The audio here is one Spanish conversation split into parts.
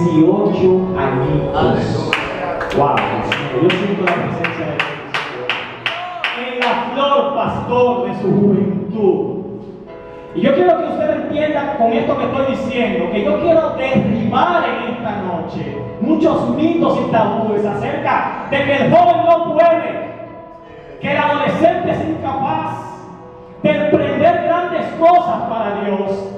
18 añitos. Wow, yo siento la presencia de Dios. En la flor, pastor, de su juventud. Y yo quiero que usted entienda con esto que estoy diciendo, que yo quiero derribar en esta noche muchos mitos y tabúes acerca de que el joven no puede, que el adolescente es incapaz de emprender grandes cosas para Dios,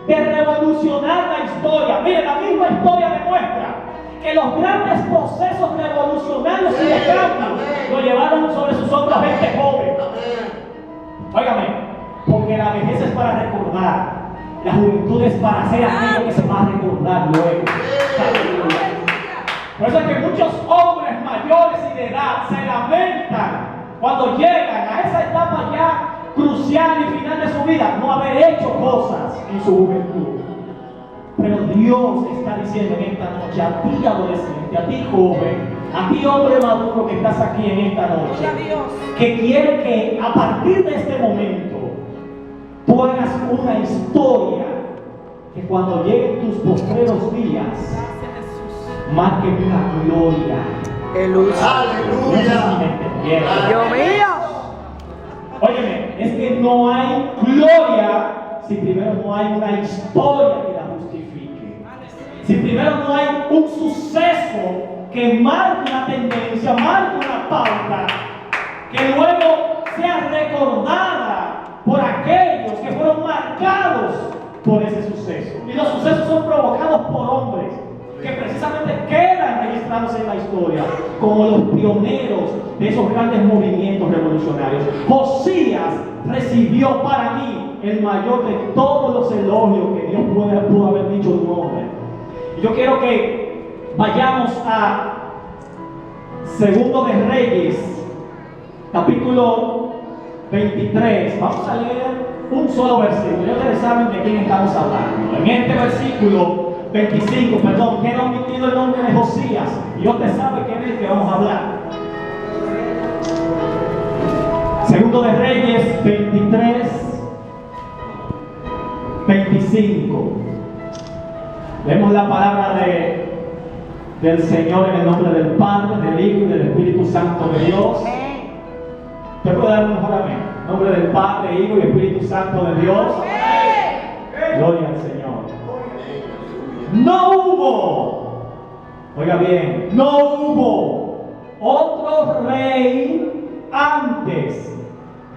de revolucionar la historia. Mire, la misma historia demuestra que los grandes procesos revolucionarios y de cambio lo llevaron sobre sus hombros 20 jóvenes. Óigame, porque la vejez es para recordar, la juventud es para hacer aquello que se va a recordar luego. Por eso es que muchos hombres mayores y de edad se lamentan cuando llegan a esa etapa ya crucial y final de su vida, no haber hecho cosas en su juventud. Pero Dios está diciendo en esta noche a ti adolescente, a ti joven, a ti hombre maduro que estás aquí en esta noche, que quiere que a partir de este momento tú hagas una historia que cuando lleguen tus postreros días marque una gloria. Aleluya. Dios mío. Óyeme, es que no hay gloria si primero no hay una historia que la justifique. Si primero no hay un suceso que marque una tendencia, marque una pauta, que luego sea recordada por aquellos que fueron marcados por ese suceso. Y los sucesos son provocados por hombres que precisamente quedan registrados en la historia como los pioneros de esos grandes movimientos revolucionarios. Josías recibió para mí el mayor de todos los elogios que Dios pudo haber dicho de un hombre. Y yo quiero que vayamos a Segundo de Reyes, capítulo 23. Vamos a leer un solo versículo. Ya ustedes saben de quién estamos hablando. En este versículo 25, perdón, queda omitido el nombre de Josías. Y usted sabe quién es el que vamos a hablar. Segundo de Reyes 23, 25. Vemos la palabra del Señor en el nombre del Padre, del Hijo y del Espíritu Santo de Dios. ¿Usted puede dar un mejor amén? En nombre del Padre, Hijo y Espíritu Santo de Dios. Gloria al Señor. No hubo, oiga bien, no hubo otro rey antes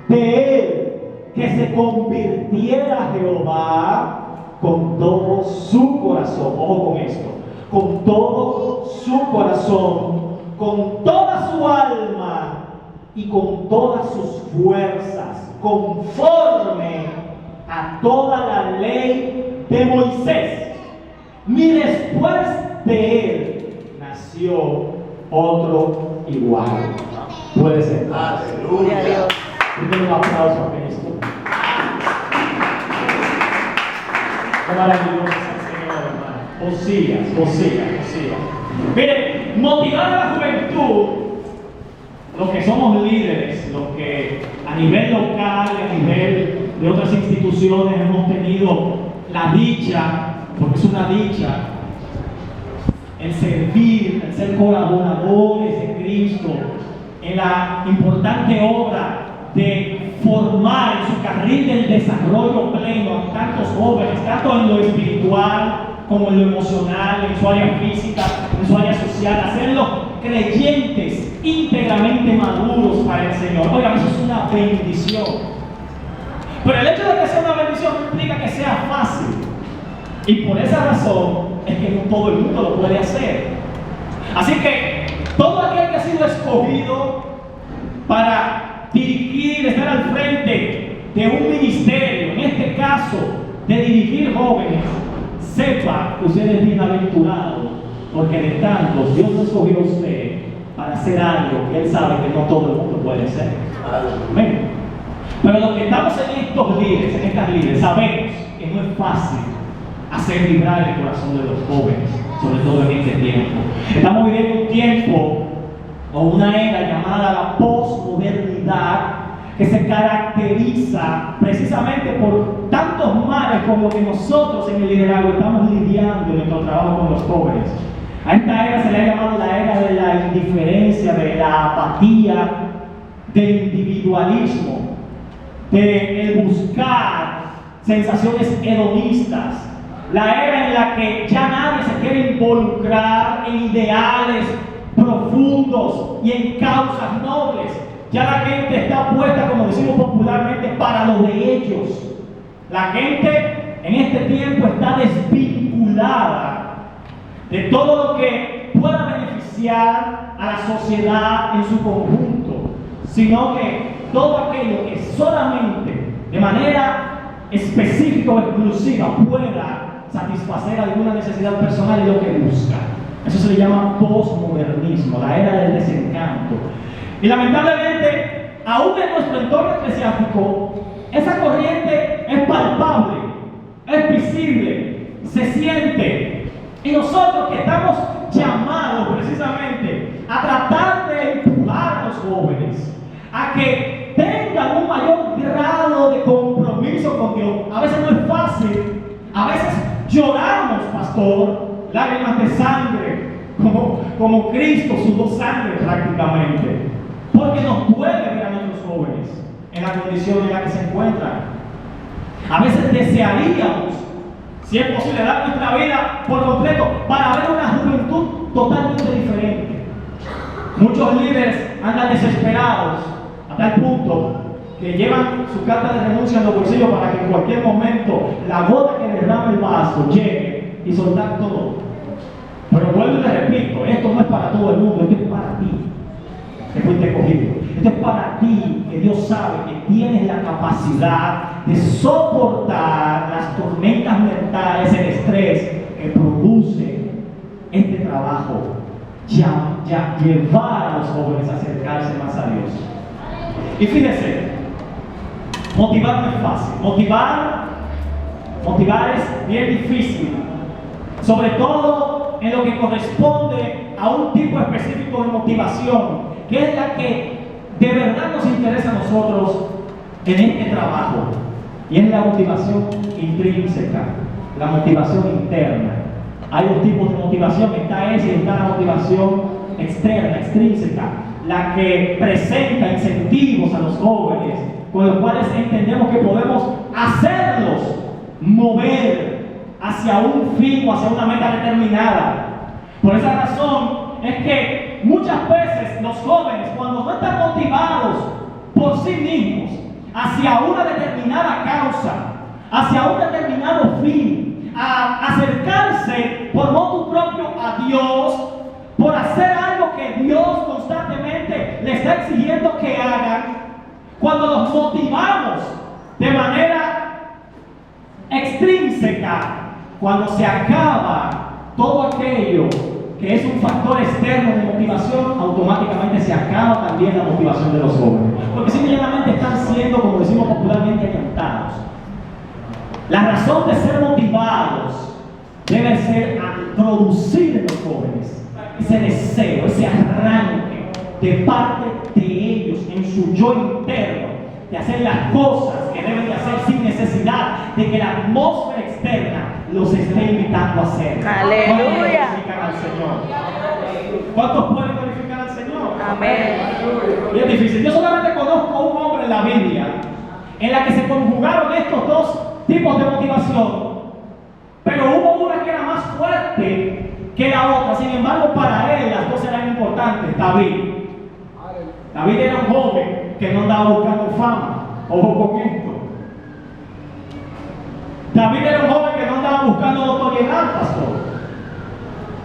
de él que se convirtiera a Jehová con todo su corazón. Ojo con esto, con todo su corazón, con toda su alma y con todas sus fuerzas, conforme a toda la ley de Moisés. Ni después de él nació otro igual. Puede ser. Aleluya. Un aplauso a Cristo. Qué maravilloso es el Señor, hermano. Josías. Mire, motivar a la juventud, los que somos líderes, los que a nivel local y a nivel de otras instituciones hemos tenido la dicha, porque es una dicha, el servir, el ser colaboradores de Cristo en la importante obra de formar en su carril del desarrollo pleno a tantos jóvenes, tanto en lo espiritual como en lo emocional, en su área física, en su área social, hacerlos creyentes íntegramente maduros para el Señor. Oigan, eso es una bendición. Pero el hecho de que sea una bendición no implica que sea fácil. Y por esa razón es que no todo el mundo lo puede hacer. Así que todo aquel que ha sido escogido para dirigir, estar al frente de un ministerio, en este caso de dirigir jóvenes, sepa que usted es bienaventurado, porque de tantos Dios lo escogió a usted para hacer algo que Él sabe que no todo el mundo puede hacer. Amén. Pero los que estamos en estos líderes, en estas líderes, sabemos que no es fácil hacer vibrar el corazón de los jóvenes, sobre todo en este tiempo. Estamos viviendo un tiempo o una era llamada la posmodernidad, que se caracteriza precisamente por tantos males como que nosotros en el liderazgo estamos lidiando en nuestro trabajo con los jóvenes. A esta era se le ha llamado la era de la indiferencia, de la apatía, del individualismo, de el buscar sensaciones hedonistas. La era en la que ya nadie se quiere involucrar en ideales profundos y en causas nobles. Ya la gente está puesta, como decimos popularmente, para lo de ellos. La gente en este tiempo está desvinculada de todo lo que pueda beneficiar a la sociedad en su conjunto, sino que todo aquello que solamente de manera específica o exclusiva pueda satisfacer alguna necesidad personal es lo que busca. Eso se le llama posmodernismo, la era del desencanto. Y lamentablemente, aún en nuestro entorno eclesiástico, esa corriente es palpable, es visible, se siente. Y nosotros que estamos llamados precisamente a tratar de empujar a los jóvenes a que tengan un mayor grado de compromiso con Dios. A veces no es fácil, a veces lloramos, pastor, lágrimas de sangre, como Cristo sudó sangre prácticamente, porque nos duele ver a nuestros jóvenes en la condición en la que se encuentran. A veces desearíamos, si es posible, dar nuestra vida por completo para ver una juventud totalmente diferente. Muchos líderes andan desesperados a tal punto que llevan su carta de renuncia en los bolsillos para que en cualquier momento la gota que derrama el vaso llegue y soltar todo. Pero vuelvo y le repito, esto no es para todo el mundo, esto es para ti, que fuiste escogido. Esto es para ti, que Dios sabe que tienes la capacidad de soportar las tormentas mentales, el estrés que produce este trabajo. Ya llevar a los jóvenes a acercarse más a Dios. Y fíjense, motivar no es fácil. Motivar es bien difícil, sobre todo en lo que corresponde a un tipo específico de motivación, que es la que de verdad nos interesa a nosotros en este trabajo, y es la motivación intrínseca, la motivación interna. Hay dos tipos de motivación, está esa y está la motivación externa, extrínseca, la que presenta incentivos a los jóvenes, con los cuales entendemos que podemos hacerlos mover hacia un fin o hacia una meta determinada. Por esa razón es que muchas veces los jóvenes, cuando no están motivados por sí mismos hacia una determinada causa, hacia un determinado fin, a acercarse por motu propio a Dios, por hacer algo que Dios constantemente les está exigiendo que hagan, cuando los motivamos de manera extrínseca, cuando se acaba todo aquello que es un factor externo de motivación, automáticamente se acaba también la motivación de los jóvenes, porque simplemente están siendo, como decimos popularmente, alentados. La razón de ser motivados debe ser a producir en los jóvenes ese deseo, ese arranque de parte de ellos en su yo interno, de hacer las cosas que deben de hacer sin necesidad de que la atmósfera externa los esté invitando a hacer. ¡Aleluya! ¿Cuántos glorifican al Señor? ¿Cuántos pueden glorificar al Señor? Amén. Es difícil. Yo solamente conozco un hombre en la Biblia en la que se conjugaron estos dos tipos de motivación, pero hubo una que era más fuerte que la otra. Sin embargo, para él las dos eran importantes. David era un joven que no andaba buscando fama. Ojo con esto. David era un joven que no andaba buscando notoriedad, pastor.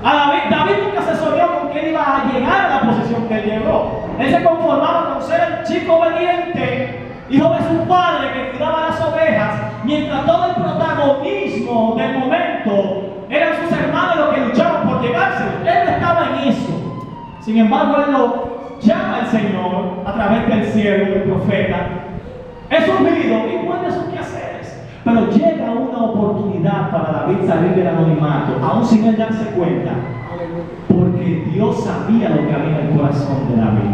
David nunca se soñó con que él iba a llegar a la posición que él llegó. Él se conformaba con ser el chico obediente, hijo de su padre que cuidaba las ovejas, mientras todo el protagonismo del momento eran sus hermanos los que luchaban por llegarse. Él no estaba en eso. Sin embargo, él lo llama al Señor a través del siervo, del profeta. Es ungido y vuelve sus quehaceres. Pero llega una oportunidad para David salir del anonimato, aún sin él darse cuenta, porque Dios sabía lo que había en el corazón de David.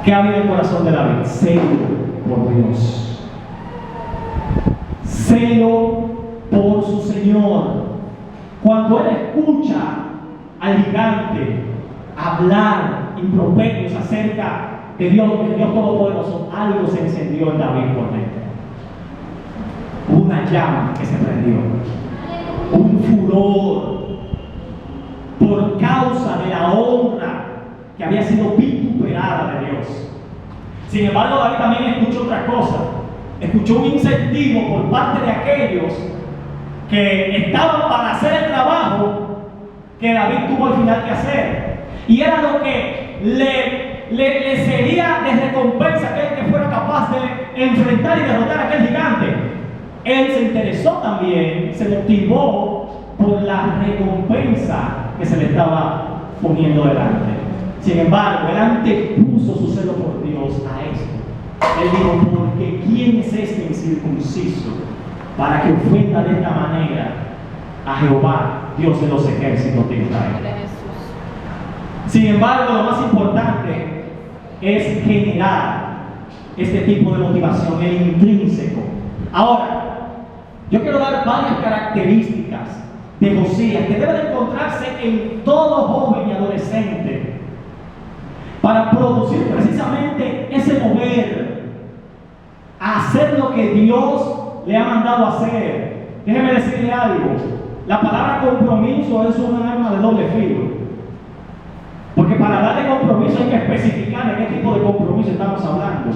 ¿Qué había en el corazón de David? Celo. por Dios. Celo por su Señor. Cuando él escucha al gigante hablar improperios acerca de Dios Todopoderoso, algo se encendió en David por dentro. Una llama que se prendió, un furor por causa de la honra que había sido vituperada de Dios. Sin embargo, David también escuchó otra cosa. Escuchó un incentivo por parte de aquellos que estaban para hacer el trabajo que David tuvo al final que hacer. Y era lo que le sería de recompensa a aquel que fuera capaz de enfrentar y derrotar a aquel gigante. Él se interesó también, se motivó por la recompensa que se le estaba poniendo delante. Sin embargo, él antepuso su celo por Dios a esto. Él dijo, porque ¿quién es este incircunciso para que ofenda de esta manera a Jehová, Dios de los ejércitos de Israel? Sin embargo, lo más importante es generar este tipo de motivación, el intrínseco. Ahora, yo quiero dar varias características de Josías que deben encontrarse en todo joven y adolescente para producir precisamente ese mover a hacer lo que Dios le ha mandado a hacer. Déjeme decirle algo: la palabra compromiso es un arma de doble filo, porque para hablar de compromiso hay que especificar de qué tipo de compromiso estamos hablando,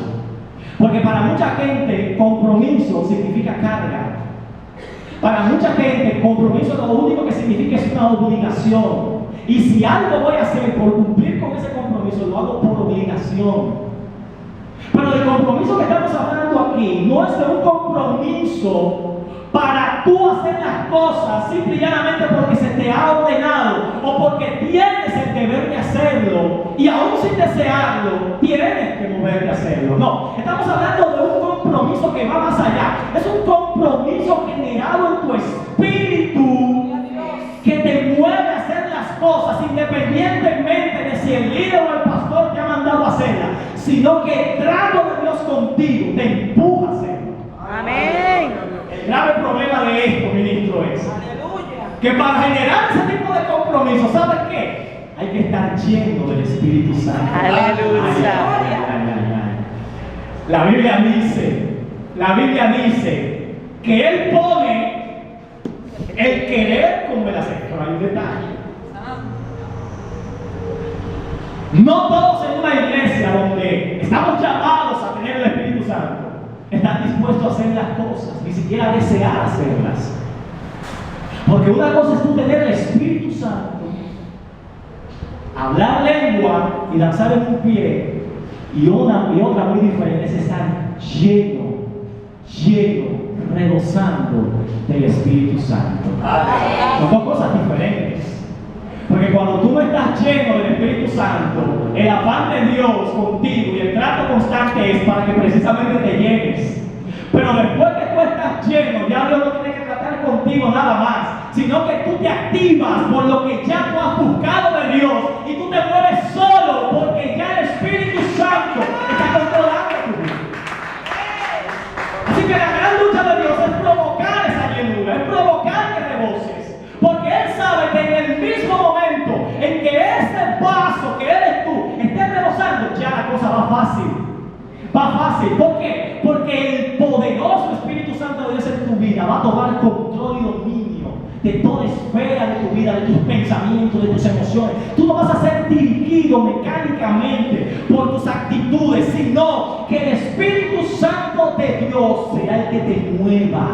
porque para mucha gente compromiso significa carga. Para mucha gente, compromiso lo único que significa es una obligación. Y si algo voy a hacer por cumplir con ese compromiso, lo hago por obligación. Pero el compromiso que estamos hablando aquí no es de un compromiso para tú hacer las cosas simple y llanamente porque se te ha ordenado o porque tienes el deber de hacerlo y aún sin desearlo tienes que moverte a hacerlo. No, estamos hablando de un compromiso que va más allá. Es un compromiso generado en tu espíritu que te mueve a hacer las cosas independientemente de si el líder o el pastor te ha mandado a hacerlas, sino que el trato de Dios contigo te empuja a hacerlo. Amén. El grave problema de esto, ministro, es que para generar ese tipo de compromiso, ¿sabes qué? Hay que estar lleno del Espíritu Santo. Aleluya. La Biblia dice que Él pone el querer como el hacer. Pero hay un detalle. No todos en una iglesia donde estamos llamados a tener el Espíritu Santo están dispuestos a hacer las cosas, ni siquiera a desear hacerlas. Porque una cosa es tú tener el Espíritu Santo, hablar lengua y lanzar en un pie, y otra muy diferente es estar lleno, rebosando del Espíritu Santo. Son dos cosas diferentes. Porque cuando tú no estás lleno del Espíritu Santo, el afán de Dios contigo y el trato constante es para que precisamente te llenes. Pero después que tú estás lleno, ya Dios no tiene que tratar contigo nada más, sino que tú te activas por lo que ya tú has buscado de Dios y tú te mueves solo porque ya el Espíritu Santo está controlando tu vida. Así que la gran lucha de Dios es provocar esa llenura, es provocar que reboses, porque Él sabe que en el mismo momento en que ese paso que eres tú esté rebosando, ya la cosa va fácil. Va fácil. ¿Por qué? Porque el poderoso Espíritu Santo de Dios en tu vida va a tomar control y dominio de toda esfera de tu vida, de tus pensamientos, de tus emociones. Tú no vas a ser dirigido mecánicamente por tus actitudes, sino que el Espíritu Santo de Dios será el que te mueva.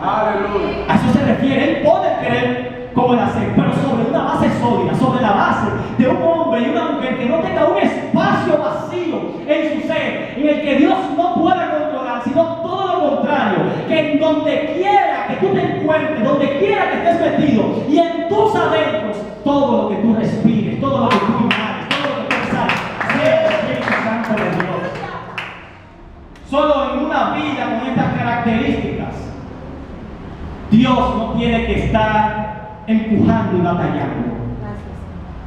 Aleluya. A eso se refiere. Él pone el querer como el hacer, pero sobre una base sólida, sobre la base de un hombre y una mujer que no tenga un espacio vacío en su ser, en el que Dios no pueda controlar, sino todo lo contrario, que en donde quiera que tú te encuentres, donde quiera que estés metido, y en tus adentros, todo lo que tú respires, todo lo que tú inhales, todo lo que tú exhalas, sea el Espíritu Santo de Dios. Solo en una vida con estas características, Dios no tiene que estar empujando y batallando.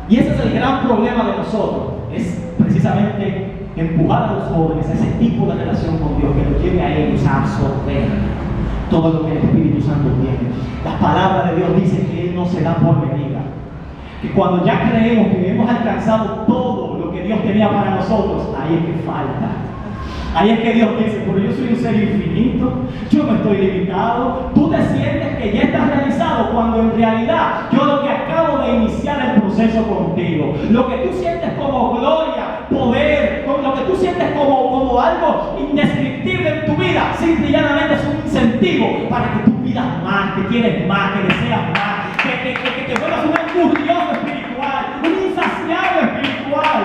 Y ese es el gran problema de nosotros, es precisamente empujar a los jóvenes a ese tipo de relación con Dios que los lleve a ellos a absorber todo lo que el Espíritu Santo tiene. La palabra de Dios dice que Él no se da por medida. Que cuando ya creemos que hemos alcanzado todo lo que Dios tenía para nosotros, ahí es que falta. Ahí es que Dios dice, pero yo soy un ser infinito, yo no estoy limitado. Tú te sientes que ya estás realizado cuando en realidad yo lo que acabo de iniciar el proceso contigo. Lo que tú sientes como gloria, poder, lo que tú sientes como algo indescriptible en tu vida, simple y llanamente es un incentivo para que tú pidas más, que quieres más, que deseas más, que te vuelvas un angustioso espiritual, un insaciable espiritual.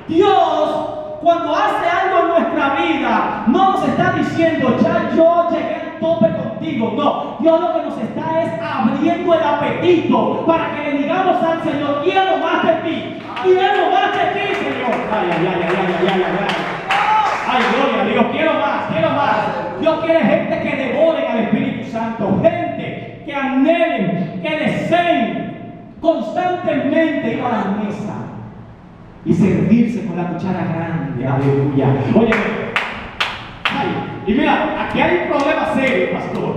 Dios, cuando hace algo en nuestra vida, no nos está diciendo, ya yo llegué al tope contigo. No, Dios lo que nos está es abriendo el apetito para que le digamos al Señor, quiero más de ti, quiero más de ti, Señor. Ay, gloria a Dios, quiero más, quiero más. Dios quiere gente que devoren al Espíritu Santo, gente que anhelen, que deseen constantemente ir a la mesa y servirse con la cuchara grande. Aleluya. Oye, y mira, aquí hay un problema serio, pastor.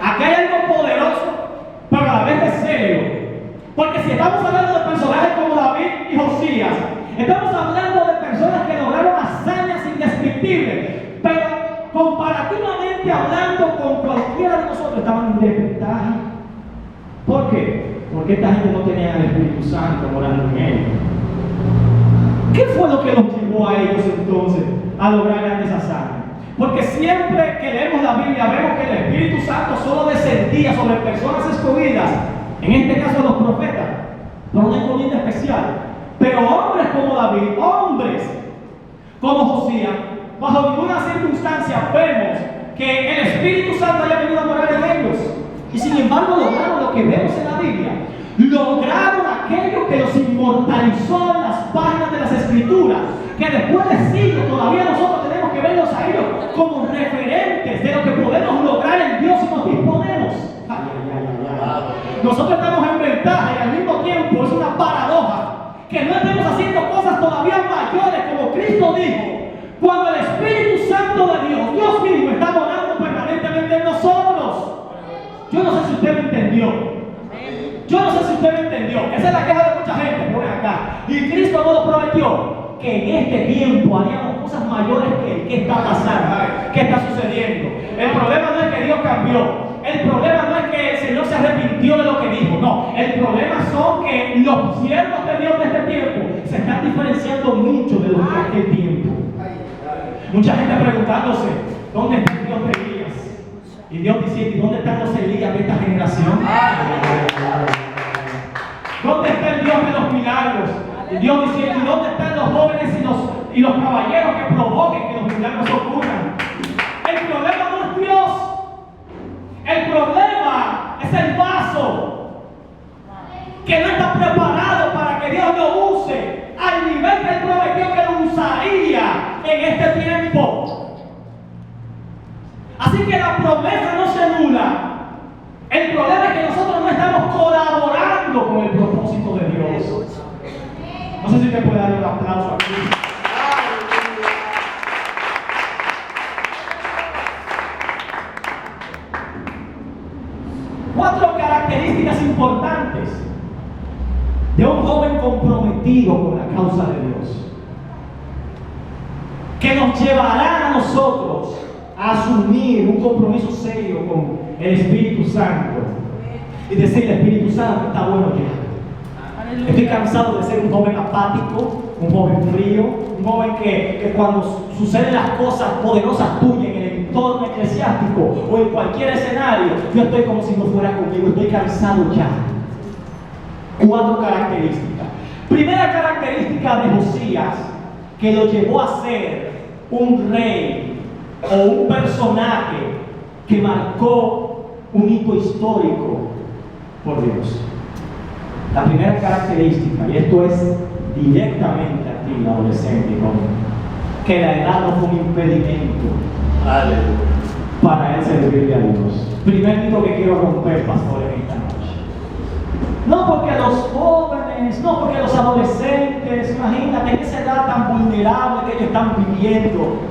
Aquí hay algo poderoso, pero a la vez es serio. Porque si estamos hablando de personajes como David y Josías, estamos hablando de personas que lograron hazañas indescriptibles, pero comparativamente hablando con cualquiera de nosotros estaban en desventaja. ¿Por qué? Porque esta gente no tenía el Espíritu Santo morando en ellos. ¿Qué fue lo que los llevó a ellos entonces a lograr grandes hazañas? Porque siempre que leemos la Biblia vemos que el Espíritu Santo solo descendía sobre personas escogidas, en este caso los profetas, por una encomienda especial. Pero hombres como David, hombres como Josías, bajo ninguna circunstancia vemos que el Espíritu Santo haya venido a morar en ellos. Y sin embargo lograron lo que vemos en la Biblia. Lograron aquello que los inmortalizó en las páginas de las Escrituras, que después de siglos todavía nosotros tenemos que verlos a ellos como referentes de lo que podemos lograr en Dios si nos disponemos. Nosotros estamos en ventaja y al mismo tiempo es una paradoja que no estemos haciendo cosas todavía mayores como Cristo dijo, cuando el Espíritu Santo de Dios, Dios mismo, está morando permanentemente en nosotros. Yo no sé si usted me entendió. Yo no sé si usted me entendió. Esa es la queja de mucha gente por acá. Y Cristo nos prometió que en este tiempo haríamos cosas mayores que el que está pasando, que está sucediendo. El problema no es que Dios cambió. El problema no es que el Señor se arrepintió de lo que dijo. No. El problema son que los siervos de Dios de este tiempo se están diferenciando mucho de los de aquel tiempo. Mucha gente preguntándose, ¿dónde está el Dios de Elías? Y Dios diciendo, ¿dónde están los Elías de esta generación? ¿Dónde está el Dios de los milagros? Y Dios diciendo, ¿y dónde están los jóvenes y los caballeros que provoquen que los milagros ocurran? El problema no es Dios. El problema es el vaso que no está preparado para que Dios lo use al nivel que Él prometió que lo usaría en este tiempo. Así que la promesa no se anula. El problema es que nosotros no estamos colaborando con el propósito de Dios. No sé si te puede dar un aplauso aquí. 4 características importantes de un joven comprometido con la causa de Dios, que nos llevarán a nosotros a asumir un compromiso serio con el Espíritu Santo y decirle: Espíritu Santo, está bueno ya. Estoy cansado de ser un joven apático, un joven frío, un joven que cuando suceden las cosas poderosas tuyas en el entorno eclesiástico o en cualquier escenario, yo estoy como si no fuera conmigo, estoy cansado ya. 4 características. Primera característica de Josías que lo llevó a ser un rey o un personaje que marcó un hito histórico por Dios. La primera característica, y esto es directamente a ti, adolescente, que la edad no fue un impedimento para él servirle a Dios. Primer mito que quiero romper, pastor, en esta noche. No porque los jóvenes, no porque los adolescentes, imagínate en esa edad tan vulnerable que ellos están viviendo.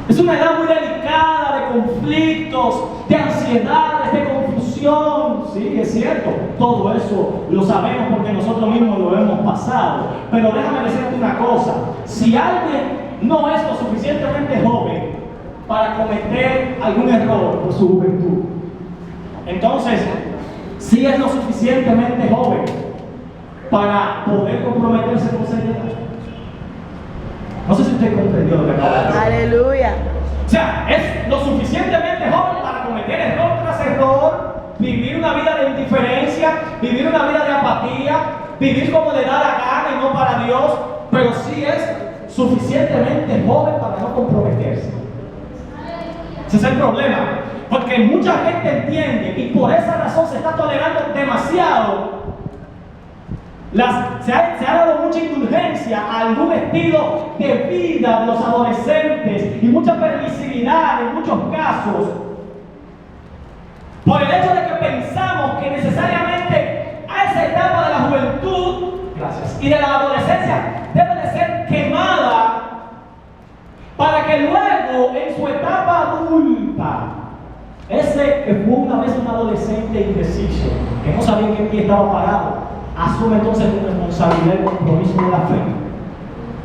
Es una edad muy delicada de conflictos, de ansiedades, de confusión. Sí, es cierto, todo eso lo sabemos porque nosotros mismos lo hemos pasado. Pero déjame decirte una cosa, si alguien no es lo suficientemente joven para cometer algún error por su juventud, entonces sí es lo suficientemente joven para poder comprometerse con seriedad. No sé si usted comprendió lo que acabo de decir. Aleluya. O sea, es lo suficientemente joven para cometer error tras error, vivir una vida de indiferencia, vivir una vida de apatía, vivir como le da la gana y no para Dios, pero sí es suficientemente joven para no comprometerse. Ese es el problema, porque mucha gente entiende y por esa razón se está tolerando demasiado. Se ha dado mucha indulgencia a algún estilo de vida de los adolescentes y mucha permisividad en muchos casos por el hecho de que pensamos que necesariamente a esa etapa de la juventud y de la adolescencia debe de ser quemada para que luego en su etapa adulta, ese que fue una vez un adolescente indeciso, que no sabía en qué pie estaba parado, asume entonces tu responsabilidad y compromiso de la fe.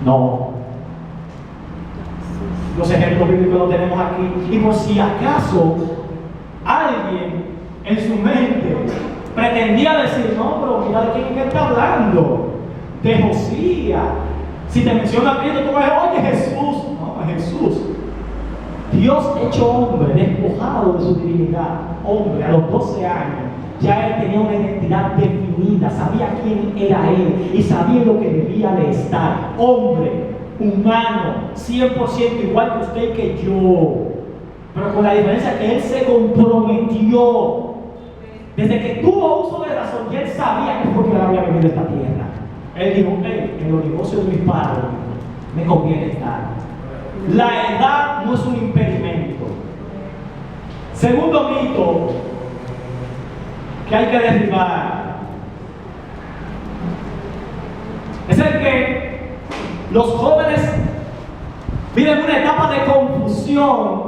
No. Los ejemplos bíblicos los tenemos aquí. Y por si acaso alguien en su mente pretendía decir, no, pero mira de quién es que está hablando. De Josías. Si te menciona a Cristo, tú vas a decir, oye Jesús. No, Jesús. Dios hecho hombre, despojado de su divinidad. Hombre, a los 12 años. Ya él tenía una identidad definida, sabía quién era él y sabía lo que debía de estar. Hombre, humano, 100% igual que usted y que yo. Pero con la diferencia que él se comprometió. Desde que tuvo uso de razón, y él sabía que fue que había venido a esta tierra. Él dijo, en los negocios de mis padres me conviene estar. La edad no es un impedimento. Segundo mito que hay que derribar es el que los jóvenes viven una etapa de confusión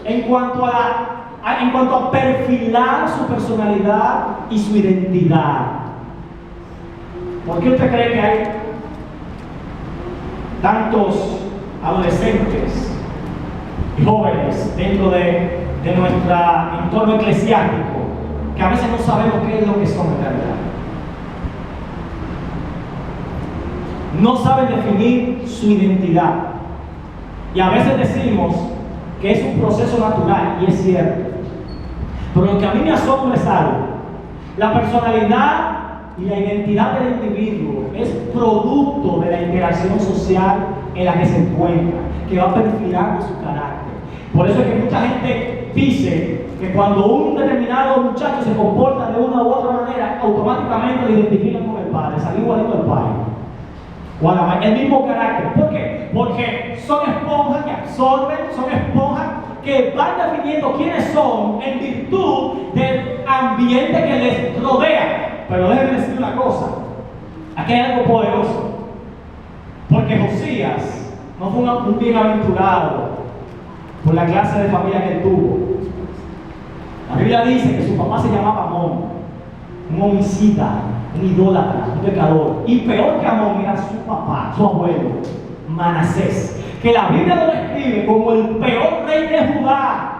en cuanto a perfilar su personalidad y su identidad. ¿Por qué usted cree que hay tantos adolescentes y jóvenes dentro de nuestro entorno eclesiástico que a veces no sabemos qué es lo que son en realidad? No saben definir su identidad. Y a veces decimos que es un proceso natural, y es cierto. Pero lo que a mí me asombra es algo. La personalidad y la identidad del individuo es producto de la interacción social en la que se encuentra, que va perfilando su carácter. Por eso es que mucha gente dice que cuando un determinado muchacho se comporta de una u otra manera, automáticamente lo identifican con el padre, salió igualito al padre. O a la madre, el mismo carácter. ¿Por qué? Porque son esponjas que absorben, son esponjas que van definiendo quiénes son en virtud del ambiente que les rodea. Pero déjenme decir una cosa, aquí hay algo poderoso. Porque Josías no fue un bienaventurado por la clase de familia que él tuvo. La Biblia dice que su papá se llamaba Amón, un homicida, un idólatra, un pecador. Y peor que Amón era su papá, su abuelo, Manasés, que la Biblia lo describe como el peor rey de Judá,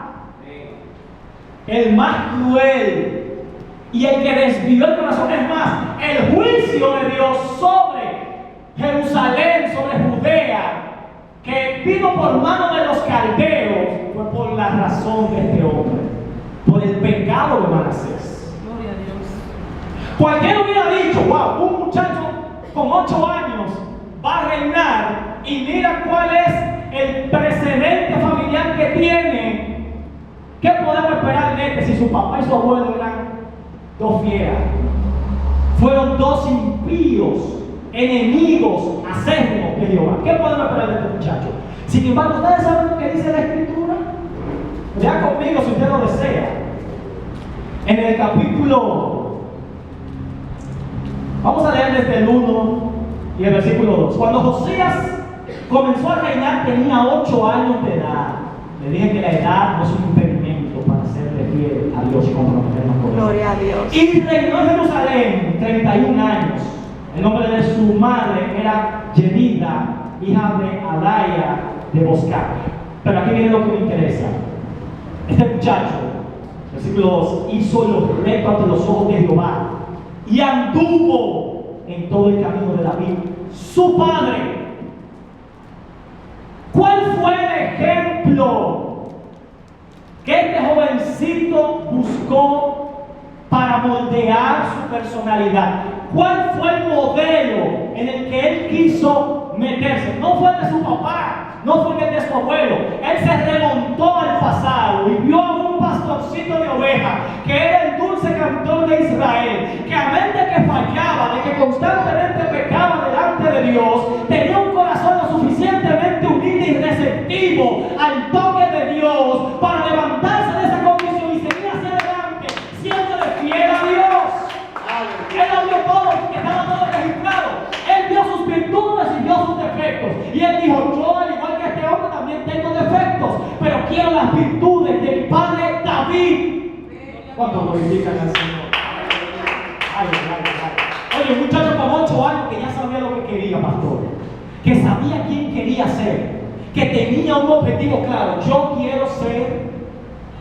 el más cruel y el que desvió el corazón. Es más, el juicio de Dios sobre Jerusalén, sobre Judea, que vino por mano de los caldeos, fue por la razón de este hombre, por el pecado de Manasés. Gloria a Dios. Cualquiera hubiera dicho, wow, un muchacho con 8 años va a reinar, y mira cuál es el precedente familiar que tiene. ¿Qué podemos esperar de este si su papá y su abuelo eran dos fieras? Fueron dos impíos, enemigos acérrimos de Jehová. ¿Qué podemos esperar de este muchacho? Sin embargo, ¿ustedes saben lo que dice la Escritura? Lea conmigo si usted lo desea. En el capítulo, vamos a leer desde el 1 Y el versículo 2. Cuando Josías comenzó a reinar tenía 8 años de edad. Le dije que la edad no es un impedimento para serle fiel a Dios y comprometernos con Él. Gloria a Dios. Y reinó en Jerusalén 31 años. El nombre de su madre era Jedida, hija de Adaya de Bosca. Pero aquí viene lo que me interesa. Este muchacho, versículo 2, hizo lo recto ante los ojos de Jehová y anduvo en todo el camino de David, su padre. ¿Cuál fue el ejemplo que este jovencito buscó para moldear su personalidad? ¿Cuál fue el modelo en el que él quiso meterse? No fue el de su papá, no fue el de su abuelo. Él se remontó al pasado y vio a un pastorcito de ovejas que era el dulce cantor de Israel, que a mente que fallaba, de que constantemente pecaba delante de Dios, tenía un corazón lo suficientemente humilde y receptivo al toque de Dios para levantarse de esa condición y seguir hacia adelante, siendo fiel a Dios. Él lo vio todo, porque estaba todo registrado. Él vio sus virtudes y vio sus defectos. Y él dijo, yo al igual que este hombre también tengo defectos, pero quiero las virtudes de mi padre David. ¿Cuántos glorifican al Señor? Ay, ay, ay. Oye, un muchacho con 8 años que ya sabía lo que quería, pastor. Que sabía quién quería ser. Que tenía un objetivo claro. Yo quiero ser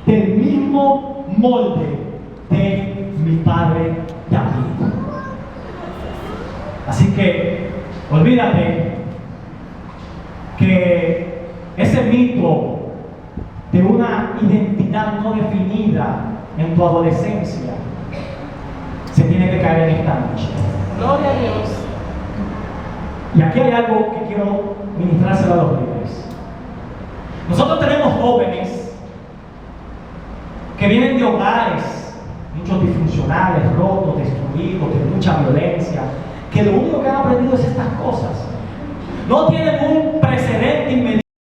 del mismo molde de mi padre David. Así que olvídate que ese mito de una identidad no definida en tu adolescencia se tiene que caer en esta noche. Gloria a Dios. Y aquí hay algo que quiero ministrárselo a los líderes. Nosotros tenemos jóvenes que vienen de hogares, muchos disfuncionales, rotos, destruidos, de mucha violencia, que lo único que han aprendido es estas cosas. No tienen un precedente inmediato.